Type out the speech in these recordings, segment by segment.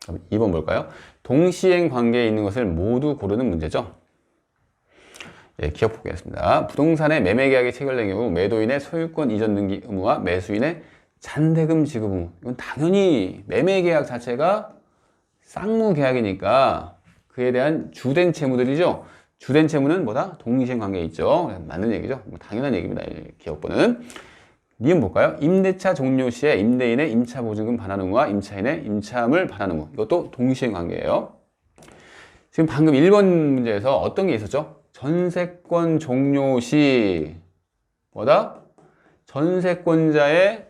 그럼 2번 볼까요? 동시행 관계에 있는 것을 모두 고르는 문제죠. 예, 기억 보겠습니다. 부동산의 매매 계약이 체결된 경우 매도인의 소유권 이전 등기 의무와 매수인의 잔대금 지급 의무. 이건 당연히 매매 계약 자체가 쌍무 계약이니까 그에 대한 주된 채무들이죠. 주된 채무는 뭐다? 동시행 관계에 있죠. 맞는 얘기죠. 당연한 얘기입니다. 기억보는. 니은 볼까요? 임대차 종료 시에 임대인의 임차 보증금 반환 의무와 임차인의 임차물 반환 의무. 이것도 동시행 관계예요. 지금 방금 1번 문제에서 어떤 게 있었죠? 전세권 종료 시 뭐다? 전세권자의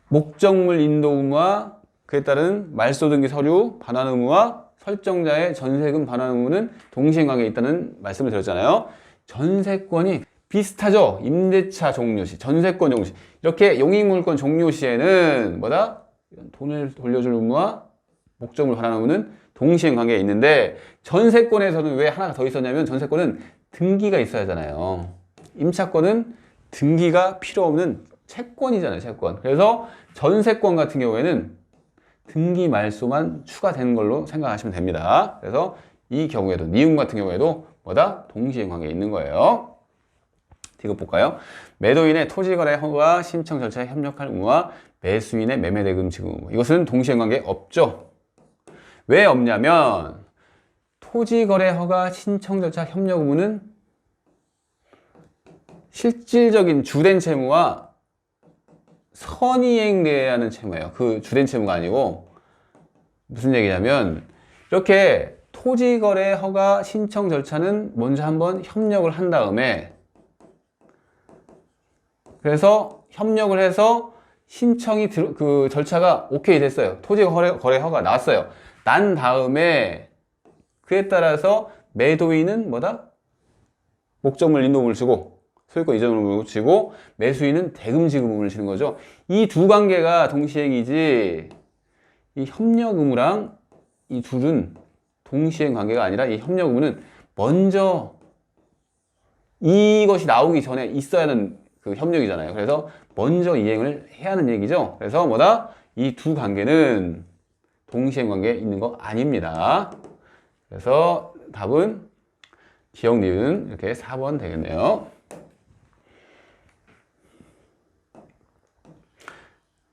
목적물 인도 의무와 그에 따른 말소 등기 서류 반환 의무와 설정자의 전세금 반환 의무는 동시행 관계에 있다는 말씀을 드렸잖아요. 전세권이 비슷하죠? 임대차 종료 시, 전세권 종료 시. 이렇게 용익물권 종료 시에는 뭐다? 돈을 돌려줄 의무와 목적물 반환 의무는 동시행 관계에 있는데 전세권에서는 왜 하나가 더 있었냐면 전세권은 등기가 있어야 하잖아요. 임차권은 등기가 필요 없는 채권이잖아요, 채권. 그래서 전세권 같은 경우에는 등기 말소만 추가되는 걸로 생각하시면 됩니다. 그래서 이 경우에도, 니은 같은 경우에도 뭐다? 동시행 관계에 있는 거예요. 이거 볼까요? 매도인의 토지거래 허가 신청 절차에 협력할 의무와 매수인의 매매대금 지급 의무. 이것은 동시행 관계 없죠? 왜 없냐면 토지거래 허가 신청 절차 협력 의무는 실질적인 주된 채무와 선이행돼야 하는 채무예요. 그 주된 채무가 아니고 무슨 얘기냐면 이렇게 토지거래 허가 신청 절차는 먼저 한번 협력을 한 다음에 그래서 협력을 해서 신청이 그 절차가 오케이 됐어요. 토지거래 허가 나왔어요. 난 다음에 그에 따라서 매도인은 뭐다? 목적물 인도금을 주고 소유권 이전 의무를 주고 매수인은 대금 지급 의무를 주는 거죠. 이 두 관계가 동시행이지 이 협력 의무랑 이 둘은 동시행 관계가 아니라 이 협력 의무는 먼저 이것이 나오기 전에 있어야 하는 그 협력이잖아요. 그래서 먼저 이행을 해야 하는 얘기죠. 그래서 뭐다? 이 두 관계는 동시행 관계에 있는 거 아닙니다. 그래서 답은 기억 니은 이렇게 4번 되겠네요.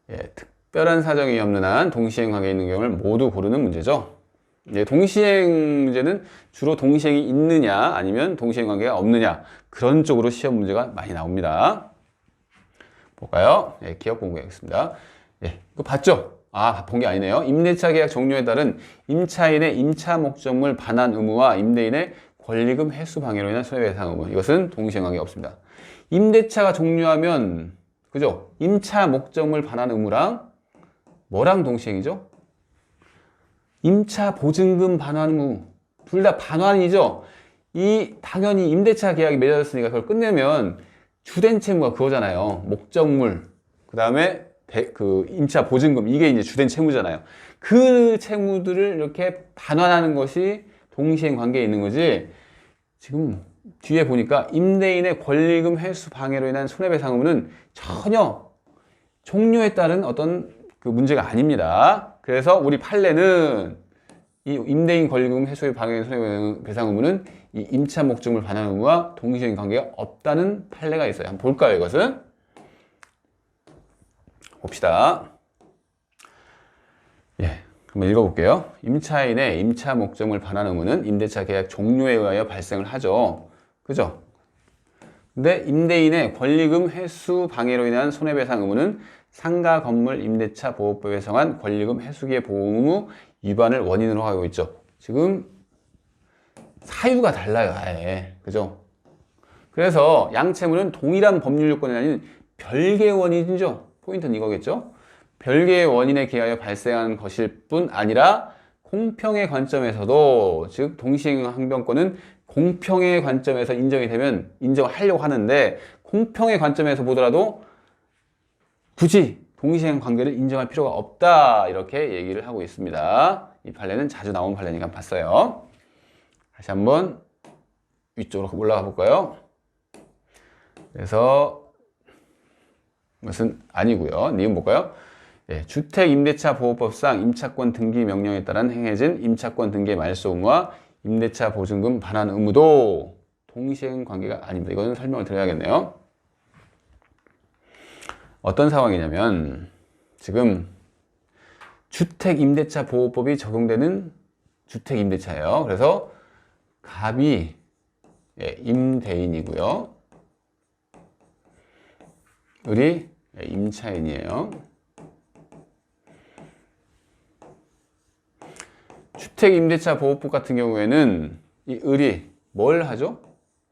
예, 특별한 사정이 없는 한 동시행 관계에 있는 경우를 모두 고르는 문제죠. 예, 동시행 문제는 주로 동시행이 있느냐 아니면 동시행 관계가 없느냐 그런 쪽으로 시험 문제가 많이 나옵니다. 볼까요? 예, 기억 공부하겠습니다. 예, 이거 봤죠? 아, 본 게 아니네요. 임대차 계약 종료에 따른 임차인의 임차 목적물 반환 의무와 임대인의 권리금 회수 방해로 인한 손해배상 의무. 이것은 동시행 관계가 없습니다. 임대차가 종료하면 그죠? 임차 목적물 반환 의무랑 뭐랑 동시행이죠? 임차 보증금 반환 의무. 둘 다 반환이죠? 당연히 임대차 계약이 맺어졌으니까 그걸 끝내면 주된 채무가 그거잖아요. 목적물. 그 다음에 그 임차 보증금. 이게 이제 주된 채무잖아요. 그 채무들을 이렇게 반환하는 것이 동시행 관계에 있는 거지. 지금 뒤에 보니까 임대인의 권리금 회수 방해로 인한 손해배상 의무는 전혀 종료에 따른 어떤 그 문제가 아닙니다. 그래서 우리 판례는 이 임대인 권리금 회수 방해 손해배상 의무는 이 임차 목적물 반환 의무와 동시행 관계가 없다는 판례가 있어요. 한번 볼까요, 이것은? 봅시다. 예, 한번 읽어볼게요. 임차인의 임차 목적물 반환 의무는 임대차 계약 종료에 의하여 발생을 하죠. 그죠? 근데 임대인의 권리금 회수 방해로 인한 손해배상 의무는 상가 건물 임대차 보호법에 정한 권리금 회수기의 보호 의무 위반을 원인으로 하고 있죠. 지금 사유가 달라요, 아예. 그죠? 그래서 양채무는 동일한 법률 요건이 아닌 별개의 원인이죠. 포인트는 이거겠죠? 별개의 원인에 기하여 발생한 것일 뿐 아니라 공평의 관점에서도, 즉 동시행 항변권은 공평의 관점에서 인정이 되면 인정하려고 하는데 공평의 관점에서 보더라도 굳이 동시행 관계를 인정할 필요가 없다, 이렇게 얘기를 하고 있습니다. 이 판례는 자주 나온 판례니까 봤어요. 다시 한번 위쪽으로 올라가 볼까요? 그래서 이것은 아니고요. 니은 볼까요? 예, 주택임대차 보호법상 임차권 등기 명령에 따른 행해진 임차권 등기의 말소 의무와 임대차 보증금 반환 의무도 동시행 관계가 아닙니다. 이거는 설명을 드려야겠네요. 어떤 상황이냐면 지금 주택임대차 보호법이 적용되는 주택임대차예요. 그래서 갑이 임대인이고요. 을이 임차인이에요. 주택임대차 보호법 같은 경우에는 이 을이 뭘 하죠?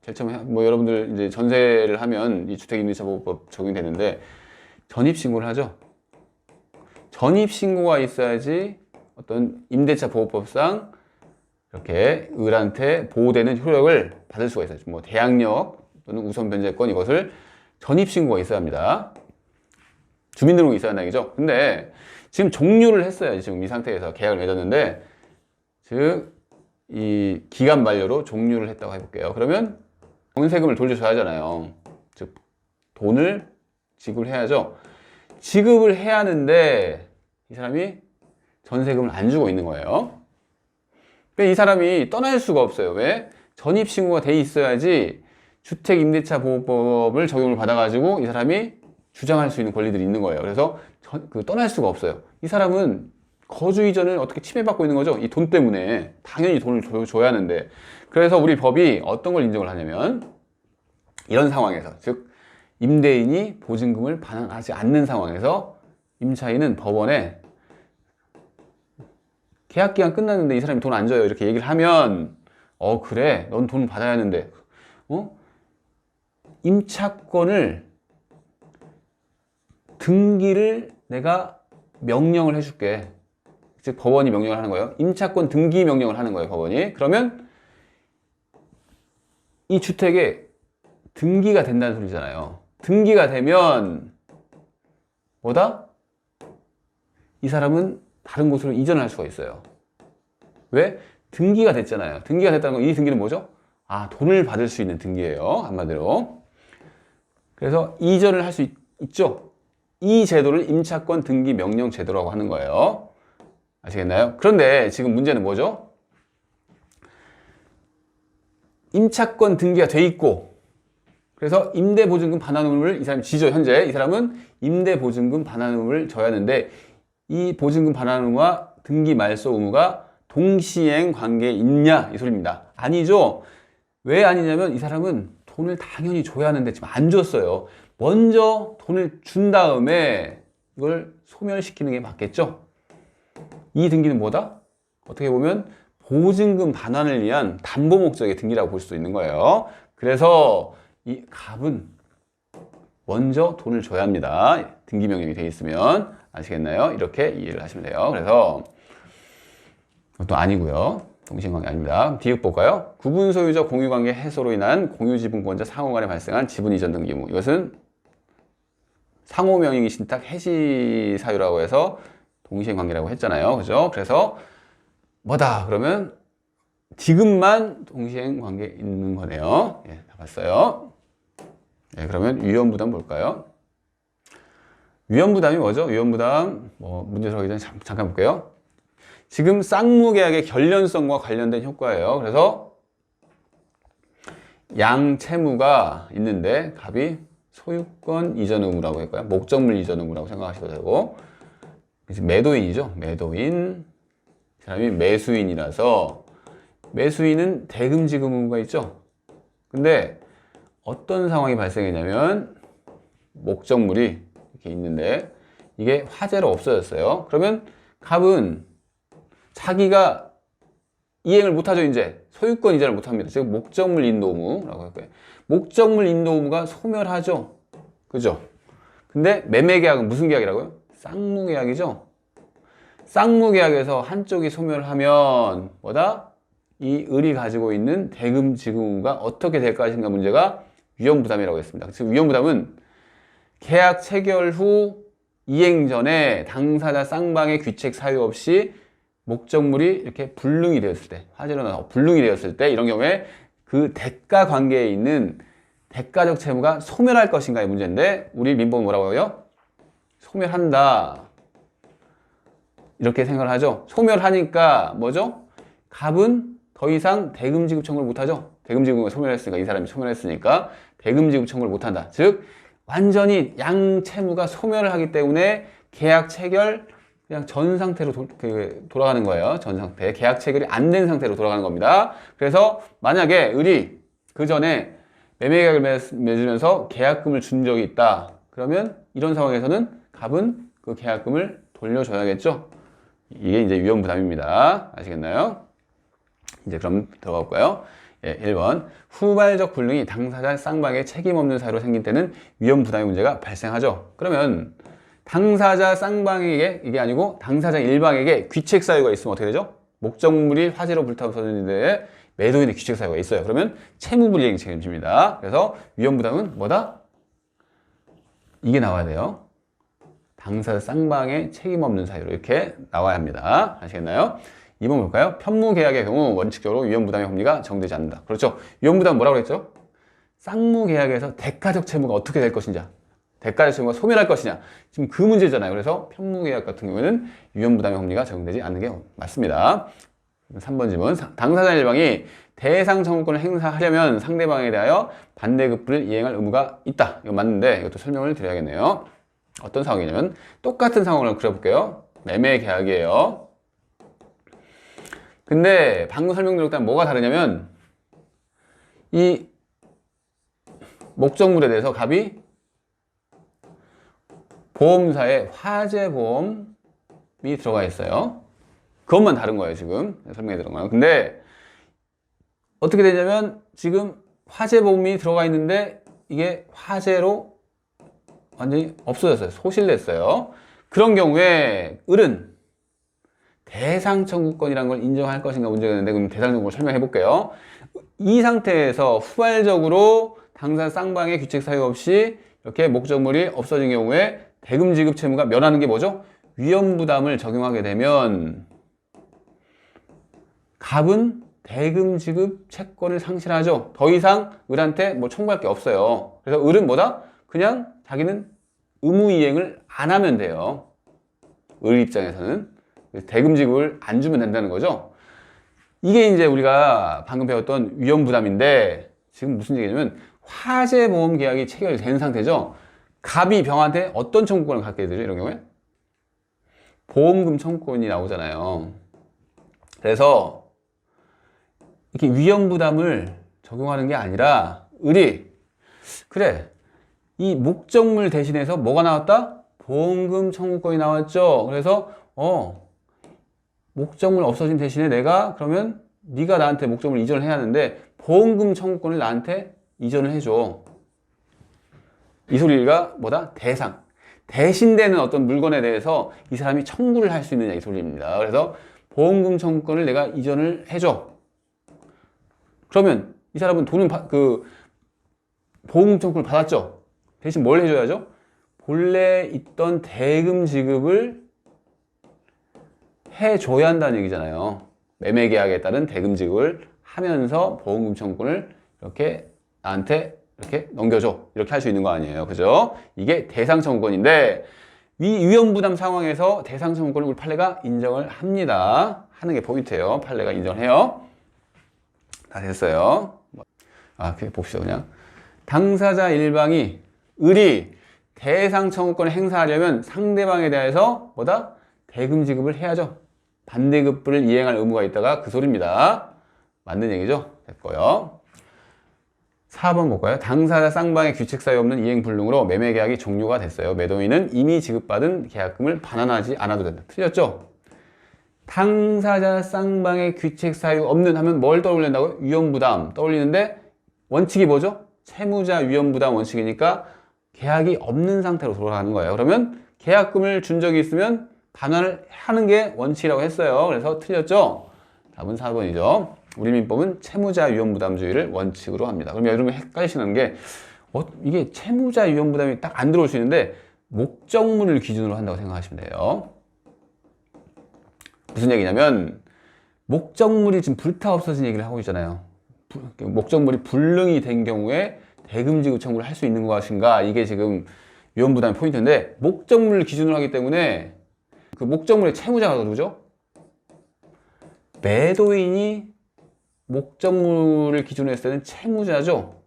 제일 처음에 뭐 여러분들 이제 전세를 하면 이 주택임대차 보호법 적용되는데 전입신고를 하죠. 전입신고가 있어야지 어떤 임대차 보호법상 이렇게 을한테 보호되는 효력을 받을 수가 있어요. 뭐 대항력 또는 우선 변제권 이것을 전입신고가 있어야 합니다. 주민등록이 있어야 한다는 얘기죠. 근데 지금 종료를 했어요. 지금 이 상태에서 계약을 맺었는데 즉 이 기간 만료로 종료를 했다고 해볼게요. 그러면 전세금을 돌려줘야 하잖아요. 즉 돈을 지급을 해야죠. 지급을 해야 하는데 이 사람이 전세금을 안 주고 있는 거예요. 이 사람이 떠날 수가 없어요. 왜? 전입신고가 돼 있어야지 주택임대차 보호법을 적용을 받아가지고 이 사람이 주장할 수 있는 권리들이 있는 거예요. 그래서 떠날 수가 없어요. 이 사람은 거주 이전을 어떻게 침해받고 있는 거죠? 이 돈 때문에. 당연히 돈을 줘야 하는데. 그래서 우리 법이 어떤 걸 인정을 하냐면 이런 상황에서, 즉 임대인이 보증금을 반환하지 않는 상황에서 임차인은 법원에 계약기간 끝났는데 이 사람이 돈 안 줘요 이렇게 얘기를 하면 그래 넌 돈 받아야 하는데 임차권을 등기를 내가 명령을 해줄게. 즉 법원이 명령을 하는 거예요. 임차권 등기 명령을 하는 거예요, 법원이. 그러면 이 주택에 등기가 된다는 소리잖아요. 등기가 되면 뭐다? 이 사람은 다른 곳으로 이전을 할 수가 있어요. 왜? 등기가 됐잖아요. 등기가 됐다는 건 이 등기는 뭐죠? 돈을 받을 수 있는 등기예요, 한마디로. 그래서 이전을 할 수 있죠. 이 제도를 임차권 등기 명령 제도라고 하는 거예요. 아시겠나요? 그런데 지금 문제는 뭐죠? 임차권 등기가 돼 있고 그래서 임대보증금 반환 의무를 이 사람이 지죠. 현재 이 사람은 임대보증금 반환 의무를 져야 하는데 이 보증금 반환 의무와 등기 말소 의무가 동시행 관계에 있냐 이 소리입니다. 아니죠. 왜 아니냐면 이 사람은 돈을 당연히 줘야 하는데 지금 안 줬어요. 먼저 돈을 준 다음에 이걸 소멸시키는 게 맞겠죠. 이 등기는 뭐다? 어떻게 보면 보증금 반환을 위한 담보 목적의 등기라고 볼 수도 있는 거예요. 그래서 이 갑은 먼저 돈을 줘야 합니다. 등기 명령이 되어 있으면. 아시겠나요? 이렇게 이해를 하시면 돼요. 그래서 그것도 아니고요. 동시행관계 아닙니다. 디귿 볼까요? 구분 소유적 공유관계 해소로 인한 공유지분권자 상호 간에 발생한 지분 이전 등기 의무. 이것은 상호 명의 신탁 해지 사유라고 해서 동시행관계라고 했잖아요. 그죠? 그래서 뭐다? 그러면 디귿만 동시행관계 있는 거네요. 예, 다 봤어요. 예, 그러면 위험부담 볼까요? 위험부담이 뭐죠? 위험부담 문제 들어가기 전에 잠깐 볼게요. 지금 쌍무계약의 결련성과 관련된 효과예요. 그래서 양채무가 있는데 갑이 소유권 이전 의무라고 할까요? 목적물 이전 의무라고 생각하셔도 되고 매도인이죠. 매도인 이 사람이 매수인이라서 매수인은 대금 지급 의무가 있죠. 근데 어떤 상황이 발생했냐면 목적물이 이렇게 있는데 이게 화재로 없어졌어요. 그러면 갑은 자기가 이행을 못하죠. 이제 소유권 이전을 못합니다. 즉 목적물 인도 의무라고 할 거예요. 목적물 인도 의무가 소멸하죠. 그죠? 근데 매매계약은 무슨 계약이라고요? 쌍무계약이죠. 쌍무계약에서 한쪽이 소멸하면 뭐다? 이 을이 가지고 있는 대금 지급 의무가 어떻게 될 것인가 문제가 위험부담이라고 했습니다. 즉 위험부담은 계약 체결 후 이행 전에 당사자 쌍방의 귀책 사유 없이 목적물이 이렇게 불능이 되었을 때, 화재로 나서 불능이 되었을 때 이런 경우에 그 대가 관계에 있는 대가적 채무가 소멸할 것인가의 문제인데 우리 민법은 뭐라고 해요? 소멸한다. 이렇게 생각을 하죠. 소멸하니까 뭐죠? 갑은 더 이상 대금지급 청구를 못하죠. 대금지급을 소멸했으니까, 이 사람이 소멸했으니까 대금지급 청구를 못한다. 즉 완전히 양 채무가 소멸을 하기 때문에 계약 체결 그냥 전 상태로 돌아가는 거예요. 전 상태. 계약 체결이 안 된 상태로 돌아가는 겁니다. 그래서 만약에 을이 그 전에 매매 계약을 맺으면서 계약금을 준 적이 있다. 그러면 이런 상황에서는 갑은 그 계약금을 돌려줘야겠죠. 이게 이제 위험부담입니다. 아시겠나요? 이제 그럼 들어가 볼까요? 예, 1번. 후발적 불능이 당사자 쌍방의 책임 없는 사유로 생긴 때는 위험부담의 문제가 발생하죠. 그러면 당사자 쌍방에게, 이게 아니고 당사자 일방에게 귀책 사유가 있으면 어떻게 되죠? 목적물이 화재로 불타서는데 매도인의 귀책 사유가 있어요. 그러면 채무불이행 책임집니다. 그래서 위험부담은 뭐다? 이게 나와야 돼요. 당사자 쌍방의 책임 없는 사유로 이렇게 나와야 합니다. 아시겠나요? 2번 볼까요? 편무계약의 경우 원칙적으로 위험부담의 법리가 정되지 않는다. 그렇죠? 위험부담은 뭐라고 했죠? 쌍무계약에서 대가적 채무가 어떻게 될 것인지, 대가적 채무가 소멸할 것이냐, 지금 그 문제잖아요. 그래서 편무계약 같은 경우에는 위험부담의 법리가 적용되지 않는 게 맞습니다. 3번 질문. 당사자 일방이 대상 청구권을 행사하려면 상대방에 대하여 반대급부를 이행할 의무가 있다. 이거 맞는데 이것도 설명을 드려야겠네요. 어떤 상황이냐면 똑같은 상황을 그려볼게요. 매매 계약이에요. 근데 방금 설명드렸다면 뭐가 다르냐면 이 목적물에 대해서 갑이 보험사에 화재보험이 들어가 있어요. 그것만 다른 거예요. 지금 설명해 드린 거예요. 근데 어떻게 되냐면 지금 화재보험이 들어가 있는데 이게 화재로 완전히 없어졌어요. 소실됐어요. 그런 경우에 을은 대상 청구권이라는 걸 인정할 것인가 문제가 있는데, 그럼 대상 청구를 설명해 볼게요. 이 상태에서 후발적으로 당사자 쌍방의 귀책 사유 없이 이렇게 목적물이 없어진 경우에 대금 지급 채무가 면하는 게 뭐죠? 위험부담을 적용하게 되면 갑은 대금 지급 채권을 상실하죠. 더 이상 을한테 뭐 청구할 게 없어요. 그래서 을은 뭐다? 그냥 자기는 의무 이행을 안 하면 돼요. 을 입장에서는 대금 지급을 안 주면 된다는 거죠. 이게 이제 우리가 방금 배웠던 위험부담인데, 지금 무슨 얘기냐면 화재보험 계약이 체결된 상태죠. 갑이 병한테 어떤 청구권을 갖게 되죠? 이런 경우에 보험금 청구권이 나오잖아요. 그래서 이렇게 위험부담을 적용하는 게 아니라 을이 그래, 이 목적물 대신해서 뭐가 나왔다? 보험금 청구권이 나왔죠. 그래서 목적물 없어진 대신에 내가 그러면 네가 나한테 목적물 이전을 해야 하는데 보험금 청구권을 나한테 이전을 해줘. 이 소리가 뭐다? 대상. 대신되는 어떤 물건에 대해서 이 사람이 청구를 할 수 있느냐, 이 소리입니다. 그래서 보험금 청구권을 내가 이전을 해줘. 그러면 이 사람은 돈은 보험금 청구권을 받았죠. 대신 뭘 해줘야죠? 본래 있던 대금 지급을 해줘야 한다는 얘기잖아요. 매매 계약에 따른 대금 지급을 하면서 보험금 청구권을 이렇게 나한테 이렇게 넘겨줘. 이렇게 할 수 있는 거 아니에요. 그죠? 이게 대상 청구권인데, 위험부담 상황에서 대상 청구권을 우리 판례가 인정을 합니다. 하는 게 포인트예요. 판례가 인정해요. 다 됐어요. 그냥 봅시다. 그냥 당사자 일방이 을이 대상 청구권을 행사하려면 상대방에 대해서 뭐다? 대금 지급을 해야죠. 반대급부를 이행할 의무가 있다가 그 소리입니다. 맞는 얘기죠? 됐고요. 4번 볼까요? 당사자 쌍방의 규칙 사유 없는 이행 불능으로 매매 계약이 종료가 됐어요. 매도인은 이미 지급받은 계약금을 반환하지 않아도 된다. 틀렸죠? 당사자 쌍방의 규칙 사유 없는 하면 뭘 떠올린다고요? 위험부담 떠올리는데 원칙이 뭐죠? 채무자 위험부담 원칙이니까 계약이 없는 상태로 돌아가는 거예요. 그러면 계약금을 준 적이 있으면 반환을 하는 게 원칙이라고 했어요. 그래서 틀렸죠? 답은 4번이죠. 우리 민법은 채무자 위험부담주의를 원칙으로 합니다. 그럼 여러분 헷갈리시는 게 이게 채무자 위험부담이 딱 안 들어올 수 있는데 목적물을 기준으로 한다고 생각하시면 돼요. 무슨 얘기냐면 목적물이 지금 불타 없어진 얘기를 하고 있잖아요. 목적물이 불능이 된 경우에 대금지급 청구를 할 수 있는 것인가, 이게 지금 위험부담의 포인트인데 목적물을 기준으로 하기 때문에 그 목적물의 채무자가 누구죠? 매도인이 목적물을 기준으로 했을 때는 채무자죠.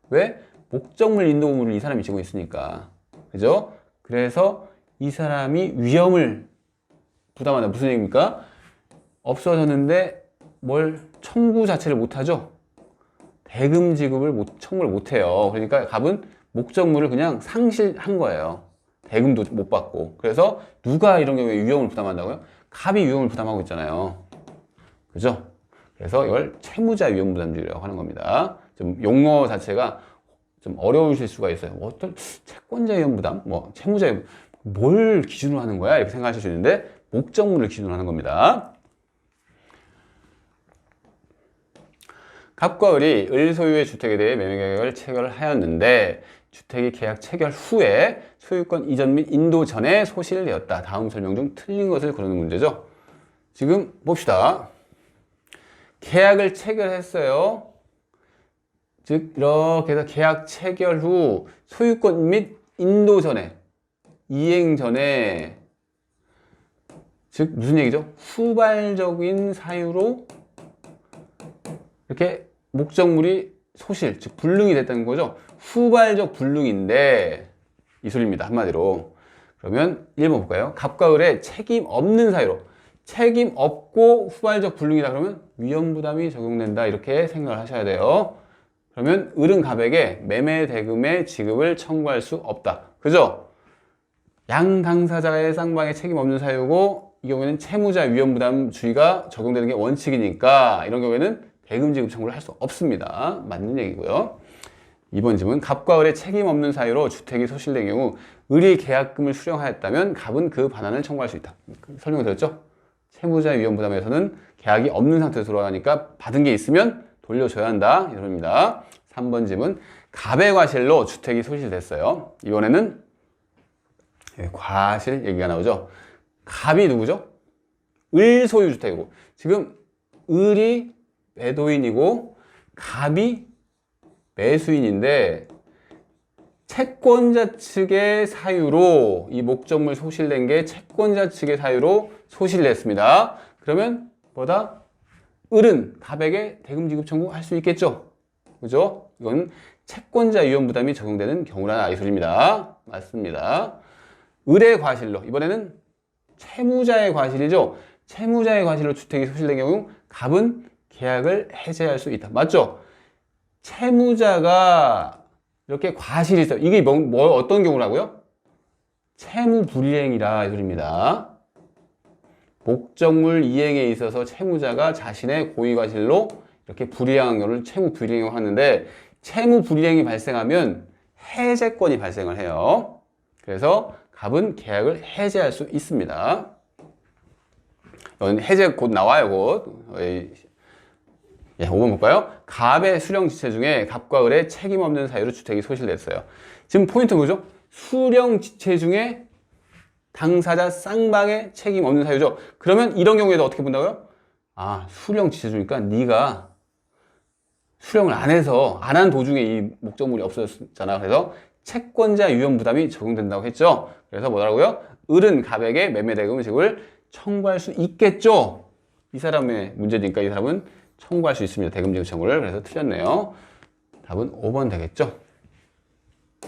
왜? 목적물 인도 의무를 이 사람이 지고 있으니까. 그죠? 그래서 이 사람이 위험을 부담한다. 무슨 얘기입니까? 없어졌는데 뭘 청구 자체를 못하죠? 대금 지급을 청구를 못해요. 그러니까 갑은 목적물을 그냥 상실한 거예요. 대금도 못 받고. 그래서 누가 이런 경우에 위험을 부담한다고요? 갑이 위험을 부담하고 있잖아요. 그죠? 그래서 이걸 채무자 위험 부담주의라고 하는 겁니다. 좀 용어 자체가 좀 어려우실 수가 있어요. 어떤 채권자 위험 부담, 뭐 채무자 위험, 뭘 기준으로 하는 거야? 이렇게 생각하실 수 있는데 목적물을 기준으로 하는 겁니다. 갑과 을이 을 소유의 주택에 대해 매매 계약을 체결하였는데 주택이 계약 체결 후에 소유권 이전 및 인도 전에 소실되었다. 다음 설명 중 틀린 것을 고르는 문제죠. 지금 봅시다. 계약을 체결했어요. 즉 이렇게 해서 계약 체결 후 소유권 및 인도 전에, 이행 전에, 즉 무슨 얘기죠? 후발적인 사유로 이렇게 목적물이 소실, 즉 불능이 됐다는 거죠. 후발적 불능인데 이 소리입니다. 한마디로. 그러면 1번 볼까요? 갑과 을의 책임 없는 사유로, 책임 없고 후발적 불능이다 그러면 위험 부담이 적용된다 이렇게 생각을 하셔야 돼요. 그러면 을은 갑에게 매매 대금의 지급을 청구할 수 없다. 그죠? 양 당사자의 쌍방의 책임 없는 사유고 이 경우에는 채무자 위험 부담 주의가 적용되는 게 원칙이니까 이런 경우에는 대금 지급 청구를 할 수 없습니다. 맞는 얘기고요. 2번 질문. 갑과 을의 책임 없는 사유로 주택이 소실된 경우 을이 계약금을 수령하였다면 갑은 그 반환을 청구할 수 있다. 설명드렸죠? 채무자 위험 부담에서는 계약이 없는 상태에서 돌아가니까 받은 게 있으면 돌려줘야 한다. 이겁니다. 3번 질문. 갑의 과실로 주택이 소실됐어요. 이번에는 과실 얘기가 나오죠. 갑이 누구죠? 을 소유 주택이고 지금 을이 매도인이고 갑이 매수인인데 채권자 측의 사유로 이 목적물 소실된 게 채권자 측의 사유로 소실됐습니다. 그러면 뭐다? 을은 갑에게 대금 지급 청구할 수 있겠죠? 그죠? 이건 채권자 위험 부담이 적용되는 경우라는 아이소리입니다. 맞습니다. 을의 과실로, 이번에는 채무자의 과실이죠? 채무자의 과실로 주택이 소실된 경우 갑은 계약을 해제할 수 있다. 맞죠? 채무자가 이렇게 과실이 있어요. 이게 어떤 경우라고요? 채무 불이행이라 이 소리입니다. 목적물 이행에 있어서 채무자가 자신의 고의 과실로 이렇게 불이행한 경우를 채무 불이행이라고 하는데 채무 불이행이 발생하면 해제권이 발생을 해요. 그래서 갑은 계약을 해제할 수 있습니다. 해제 곧 나와요, 곧. 5번 볼까요? 갑의 수령 지체 중에 갑과 을의 책임 없는 사유로 주택이 소실됐어요. 지금 포인트 뭐죠? 수령 지체 중에 당사자 쌍방의 책임 없는 사유죠. 그러면 이런 경우에도 어떻게 본다고요? 아, 수령 지체 중이니까 네가 수령을 안 해서 안 한 도중에 이 목적물이 없어졌잖아. 그래서 채권자 위험 부담이 적용된다고 했죠. 그래서 뭐라고요? 을은 갑에게 매매 대금 지급을 청구할 수 있겠죠. 이 사람의 문제니까 이 사람은 청구할 수 있습니다. 대금 지급 청구를. 그래서 틀렸네요. 답은 5번 되겠죠.